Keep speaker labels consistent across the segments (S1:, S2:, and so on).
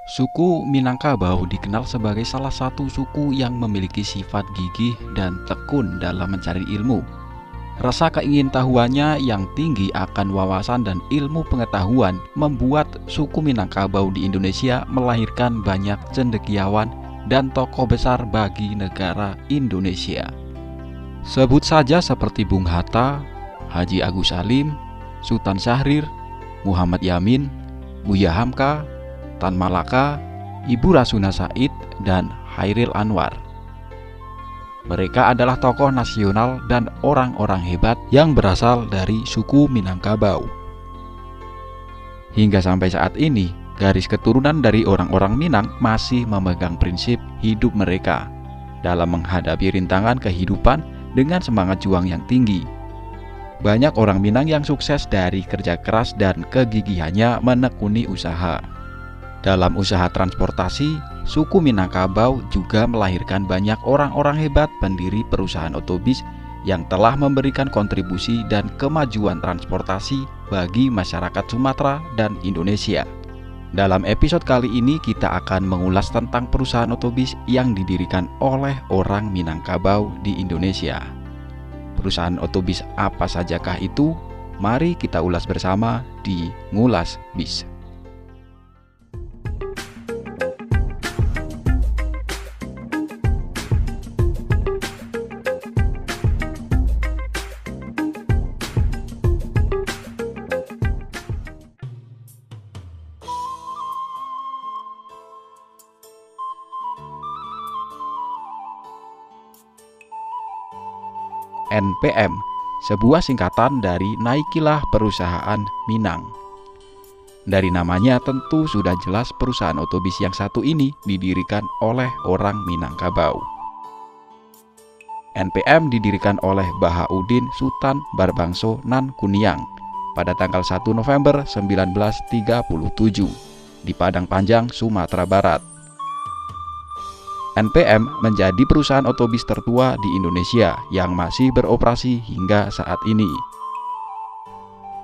S1: Suku Minangkabau dikenal sebagai salah satu suku yang memiliki sifat gigih dan tekun dalam mencari ilmu. Rasa keingintahuannya yang tinggi akan wawasan dan ilmu pengetahuan membuat suku Minangkabau di Indonesia melahirkan banyak cendekiawan dan tokoh besar bagi negara Indonesia. Sebut saja seperti Bung Hatta, Haji Agus Salim, Sultan Syahrir, Muhammad Yamin, Buya Hamka, Tan Malaka, Ibu Rasuna Said, dan Hairil Anwar. Mereka adalah tokoh nasional dan orang-orang hebat yang berasal dari suku Minangkabau. Hingga sampai saat ini, garis keturunan dari orang-orang Minang masih memegang prinsip hidup mereka dalam menghadapi rintangan kehidupan dengan semangat juang yang tinggi. Banyak orang Minang yang sukses dari kerja keras dan kegigihannya menekuni usaha. Dalam usaha transportasi, suku Minangkabau juga melahirkan banyak orang-orang hebat pendiri perusahaan otobus yang telah memberikan kontribusi dan kemajuan transportasi bagi masyarakat Sumatera dan Indonesia. Dalam episode kali ini kita akan mengulas tentang perusahaan otobus yang didirikan oleh orang Minangkabau di Indonesia. Perusahaan otobus apa sajakah itu? Mari kita ulas bersama di Ngulas Bis. NPM, sebuah singkatan dari Naikilah Perusahaan Minang. Dari namanya tentu sudah jelas perusahaan otobus yang satu ini didirikan oleh orang Minangkabau. NPM didirikan oleh Bahaudin Sultan Barbangso Nan Kuniang pada tanggal 1 November 1937 di Padang Panjang, Sumatera Barat. NPM menjadi perusahaan otobus tertua di Indonesia yang masih beroperasi hingga saat ini.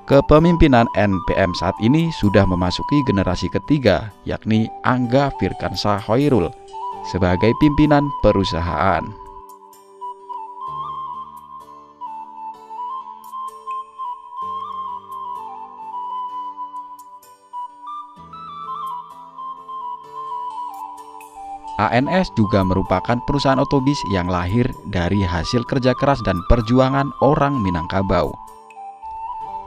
S1: Kepemimpinan NPM saat ini sudah memasuki generasi ketiga, yakni Angga Firkansyah Hoirul sebagai pimpinan perusahaan. ANS juga merupakan perusahaan otobus yang lahir dari hasil kerja keras dan perjuangan orang Minangkabau.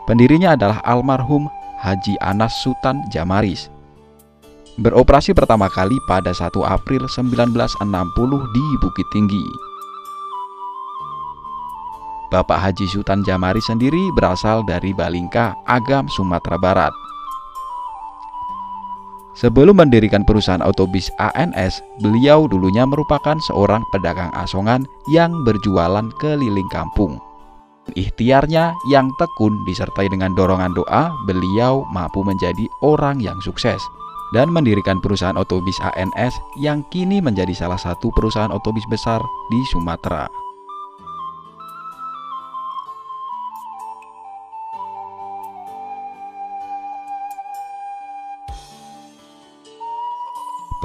S1: Pendirinya adalah almarhum Haji Anas Sutan Djamaris. Beroperasi pertama kali pada 1 April 1960 di Bukit Tinggi. Bapak Haji Sutan Djamaris sendiri berasal dari Balingka, Agam, Sumatera Barat. Sebelum mendirikan perusahaan otobus ANS, beliau dulunya merupakan seorang pedagang asongan yang berjualan keliling kampung. Ikhtiarnya yang tekun disertai dengan dorongan doa, beliau mampu menjadi orang yang sukses dan mendirikan perusahaan otobus ANS yang kini menjadi salah satu perusahaan otobus besar di Sumatera.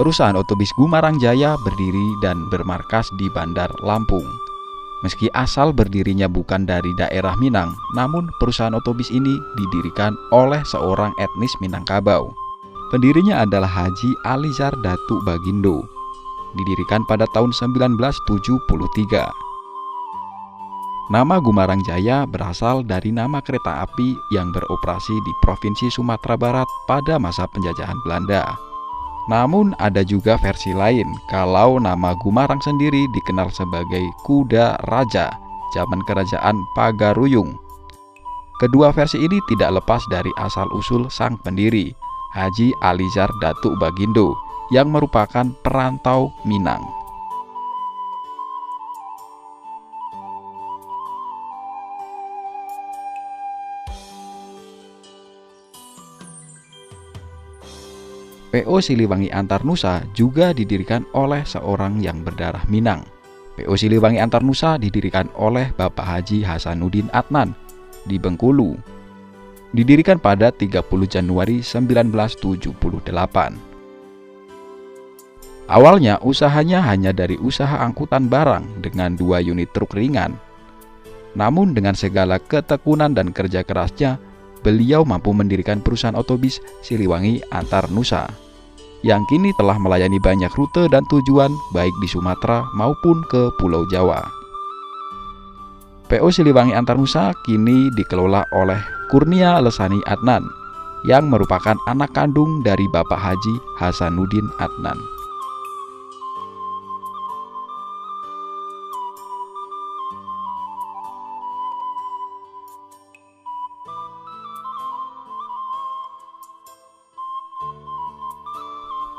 S1: Perusahaan otobus Gumarang Jaya berdiri dan bermarkas di Bandar Lampung. Meski asal berdirinya bukan dari daerah Minang, namun perusahaan otobus ini didirikan oleh seorang etnis Minangkabau. Pendirinya adalah Haji Alizar Datuk Bagindo. Didirikan pada tahun 1973. Nama Gumarang Jaya berasal dari nama kereta api yang beroperasi di Provinsi Sumatera Barat pada masa penjajahan Belanda. Namun ada juga versi lain kalau nama Gumarang sendiri dikenal sebagai Kuda Raja zaman kerajaan Pagaruyung. Kedua versi ini tidak lepas dari asal-usul sang pendiri, Haji Alizar Datuk Bagindo, yang merupakan perantau Minang. PO Siliwangi Antarnusa juga didirikan oleh seorang yang berdarah Minang. PO Siliwangi Antarnusa didirikan oleh Bapak Haji Hasanuddin Adnan di Bengkulu. Didirikan pada 30 Januari 1978. Awalnya usahanya hanya dari usaha angkutan barang dengan 2 unit truk ringan. Namun dengan segala ketekunan dan kerja kerasnya, beliau mampu mendirikan perusahaan otobus Siliwangi Antar Nusa, yang kini telah melayani banyak rute dan tujuan baik di Sumatera maupun ke Pulau Jawa. PO Siliwangi Antar Nusa kini dikelola oleh Kurnia Lesani Adnan, yang merupakan anak kandung dari Bapak Haji Hasanuddin Adnan.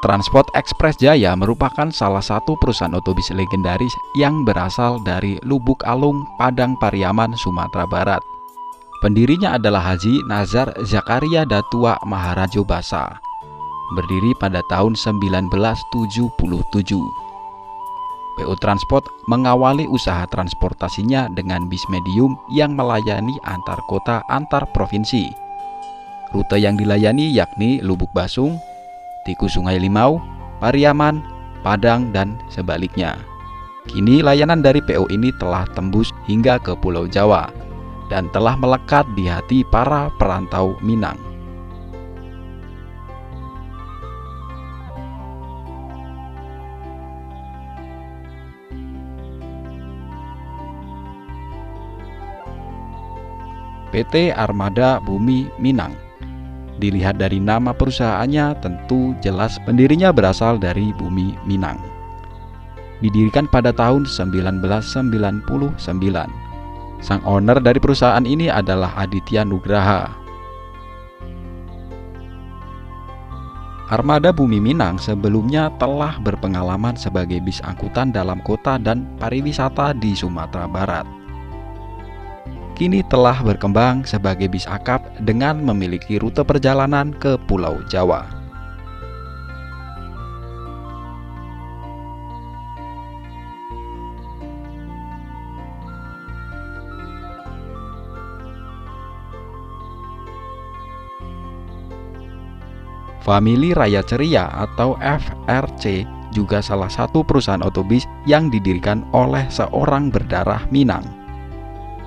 S1: Transport Express Jaya merupakan salah satu perusahaan otobus legendaris yang berasal dari Lubuk Alung, Padang Pariaman, Sumatera Barat. Pendirinya adalah Haji Nazar Zakaria Datua Maharajo Basa, berdiri pada tahun 1977. PO Transport mengawali usaha transportasinya dengan bis medium yang melayani antar kota antar provinsi. Rute yang dilayani yakni Lubuk Basung, Tikus Sungai Limau, Pariaman, Padang, dan sebaliknya. Kini layanan dari PO ini telah tembus hingga ke Pulau Jawa dan telah melekat di hati para perantau Minang. PT Armada Bumi Minang. Dilihat dari nama perusahaannya, tentu jelas pendirinya berasal dari Bumi Minang. Didirikan pada tahun 1999. Sang owner dari perusahaan ini adalah Aditya Nugraha. Armada Bumi Minang sebelumnya telah berpengalaman sebagai bis angkutan dalam kota dan pariwisata di Sumatera Barat. Kini telah berkembang sebagai bis akap dengan memiliki rute perjalanan ke Pulau Jawa. Famili Raya Ceria atau FRC juga salah satu perusahaan otobus yang didirikan oleh seorang berdarah Minang.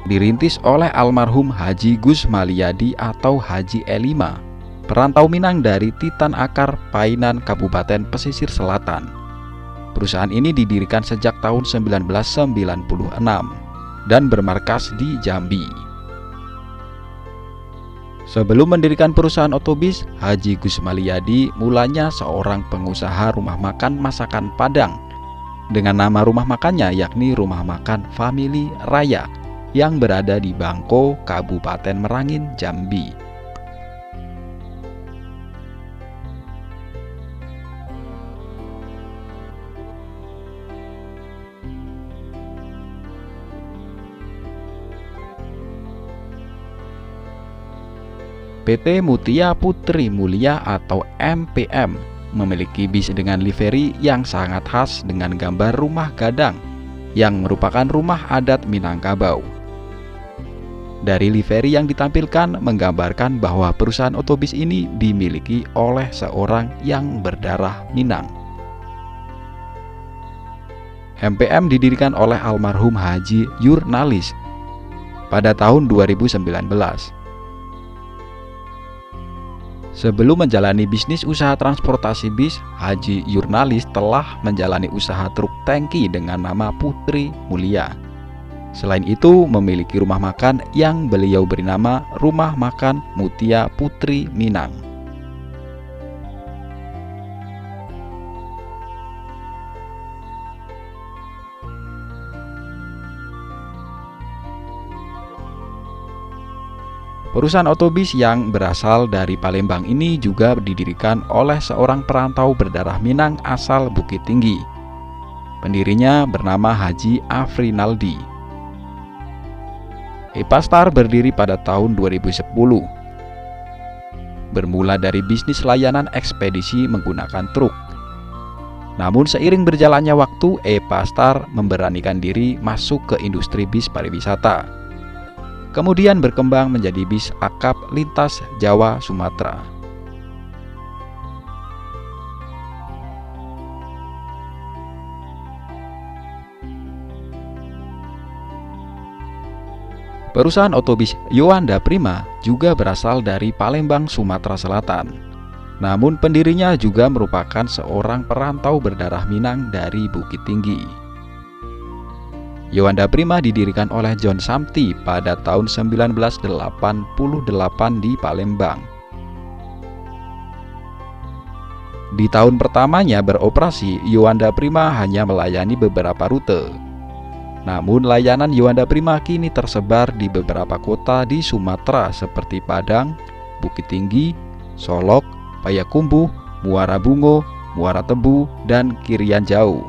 S1: Dirintis oleh almarhum Haji Gus Maliadi atau Haji Elima, perantau Minang dari Titan Akar, Painan, Kabupaten Pesisir Selatan. Perusahaan ini didirikan sejak tahun 1996 dan bermarkas di Jambi. Sebelum mendirikan perusahaan otobus, Haji Gus Maliadi mulanya seorang pengusaha rumah makan masakan Padang dengan nama rumah makannya yakni Rumah Makan Famili Raya yang berada di Bangko, Kabupaten Merangin, Jambi. PT Mutia Putri Mulia atau MPM memiliki bis dengan livery yang sangat khas dengan gambar rumah gadang yang merupakan rumah adat Minangkabau. Dari livery yang ditampilkan menggambarkan bahwa perusahaan otobus ini dimiliki oleh seorang yang berdarah Minang. MPM didirikan oleh almarhum Haji Yurnalis pada tahun 2019. Sebelum menjalani bisnis usaha transportasi bis, Haji Yurnalis telah menjalani usaha truk tangki dengan nama Putri Mulia. Selain itu, memiliki rumah makan yang beliau beri nama Rumah Makan Mutia Putri Minang. Perusahaan otobus yang berasal dari Palembang ini juga didirikan oleh seorang perantau berdarah Minang asal Bukit Tinggi. Pendirinya bernama Haji Afrinaldi. Epastar berdiri pada tahun 2010. Bermula dari bisnis layanan ekspedisi menggunakan truk. Namun seiring berjalannya waktu, Epastar memberanikan diri masuk ke industri bis pariwisata. Kemudian berkembang menjadi bis akap lintas Jawa Sumatera. Perusahaan otobis Yuanda Prima juga berasal dari Palembang, Sumatera Selatan. Namun pendirinya juga merupakan seorang perantau berdarah Minang dari Bukit Tinggi. Yuanda Prima didirikan oleh John Samti pada tahun 1988 di Palembang. Di tahun pertamanya beroperasi, Yuanda Prima hanya melayani beberapa rute. Namun layanan Yuanda Prima kini tersebar di beberapa kota di Sumatera seperti Padang, Bukit Tinggi, Solok, Payakumbuh, Muara Bungo, Muara Tebu, dan Kirian Jauh.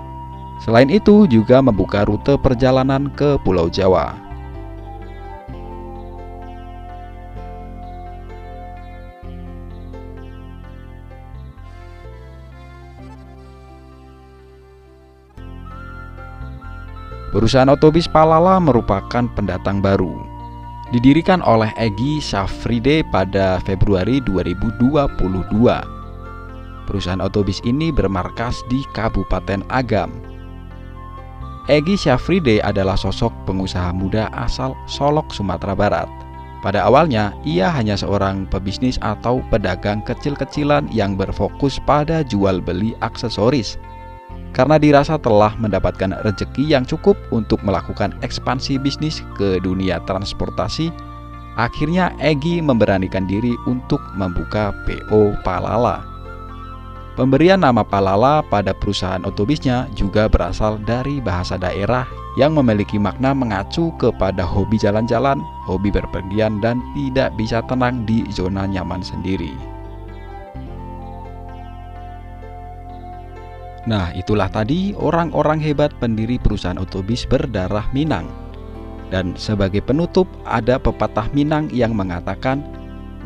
S1: Selain itu juga membuka rute perjalanan ke Pulau Jawa. Perusahaan otobis Palala merupakan pendatang baru. Didirikan oleh Egy Safride pada Februari 2022. Perusahaan otobis ini bermarkas di Kabupaten Agam. Egy Safride adalah sosok pengusaha muda asal Solok, Sumatera Barat. Pada awalnya, ia hanya seorang pebisnis atau pedagang kecil-kecilan yang berfokus pada jual beli aksesoris. Karena dirasa telah mendapatkan rezeki yang cukup untuk melakukan ekspansi bisnis ke dunia transportasi, akhirnya Egy memberanikan diri untuk membuka PO Palala. Pemberian nama Palala pada perusahaan otobisnya juga berasal dari bahasa daerah yang memiliki makna mengacu kepada hobi jalan-jalan, hobi berpergian, dan tidak bisa tenang di zona nyaman sendiri. Nah, itulah tadi orang-orang hebat pendiri perusahaan otobis berdarah Minang. Dan sebagai penutup ada pepatah Minang yang mengatakan,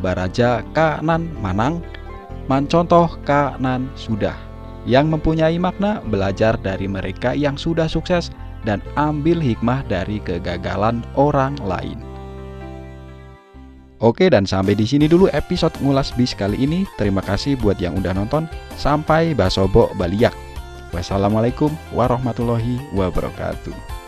S1: Baraja kanan manang, mancontoh kanan sudah, yang mempunyai makna belajar dari mereka yang sudah sukses dan ambil hikmah dari kegagalan orang lain. Oke, dan sampai di sini dulu episode Ngulas Bis kali ini. Terima kasih buat yang udah nonton. Sampai basobo baliak. Wassalamualaikum warahmatullahi wabarakatuh.